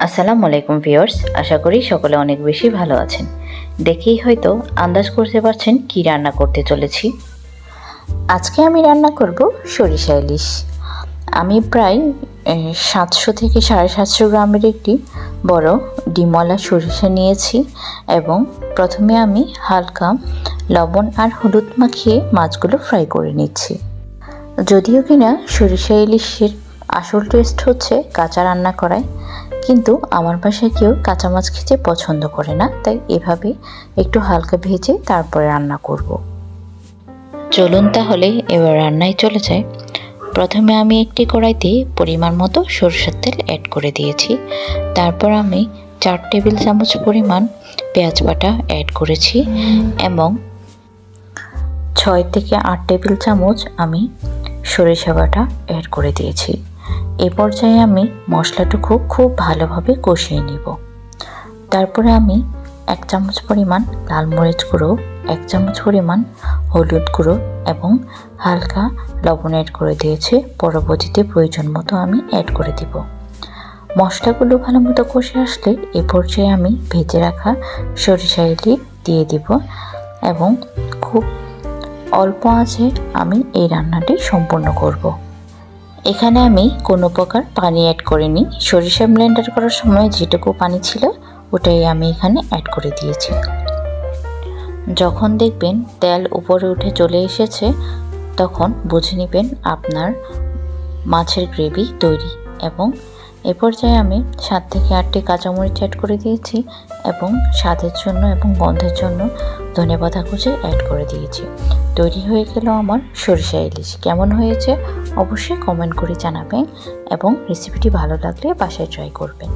আসসালামু আলাইকুম ভিউয়ার্স, আশা করি সকলে অনেক বেশি ভালো আছেন। দেখেই হয়তো আন্দাজ করতে পারছেন কি রান্না করতে চলেছি। আজকে আমি রান্না করব সরিষা ইলিশ। আমি প্রায় 700 থেকে 750 গ্রামের একটি বড় ডিমওয়ালা সরিষা নিয়েছি এবং প্রথমে আমি হালকা লবণ আর হলুদ মাখিয়ে মাছগুলো ফ্রাই করে নিচ্ছি। যদিও কিনা সরিষা ইলিশের আসল টেস্ট হচ্ছে কাঁচা রান্না করায়, কিন্তু আমার বাসায় কেউ কাঁচা মাছ খেতে পছন্দ করে না, তাই এভাবে একটু হালকা ভেজে তারপরে রান্না করব। চলুন তাহলে এবার রান্নায় চলে যাই। প্রথমে আমি একটি কড়াইতে পরিমাণ মতো সরষের তেল অ্যাড করে দিয়েছি। তারপর আমি 4 টেবিল চামচ পরিমাণ পেঁয়াজ বাটা অ্যাড করেছি এবং 6 থেকে 8 টেবিল চামচ আমি সরিষা বাটা অ্যাড করে দিয়েছি। এই পর্যায়ে আমি মশলাটুকু খুব ভালোভাবে কষিয়ে নিব। তারপরে আমি 1 চামচ পরিমাণ লাল মরিচ গুঁড়ো, 1 চামচ পরিমাণ হলুদ গুঁড়ো এবং হালকা লবণ অ্যাড করে দিয়েছি। পরবর্তীতে প্রয়োজন মতো আমি অ্যাড করে দিব। মশলাগুলো ভালো মতো কষে আসলে এই পর্যায়ে আমি ভেজে রাখা সরিষা ইলিশ দিয়ে দিব এবং খুব অল্প আঁচে আমি এই রান্নাটি সম্পূর্ণ করব। এখানে আমি কোনো প্রকার পানি অ্যাড করিনি। সরিষা ব্লেন্ডার করার সময় যেটুকু পানি ছিল ওটাই আমি এখানে অ্যাড করে দিয়েছি। যখন দেখবেন তেল উপরে উঠে চলে এসেছে তখন বুঝে নেবেন আপনার মাছের গ্রেভি তৈরি। এবং এ পর্যায়ে আমি 7 থেকে 8টি কাঁচামরিচ অ্যাড করে দিয়েছি এবং স্বাদের জন্য এবং গন্ধের জন্য ধনেপাতা কুচি অ্যাড করে দিয়েছি। তৈরি হয়ে গেল আমার সরিষা ইলিশ। কেমন হয়েছে অবশ্যই কমেন্ট করে জানাবেন এবং রেসিপিটি ভালো লাগলে বাসায় ট্রাই করবেন।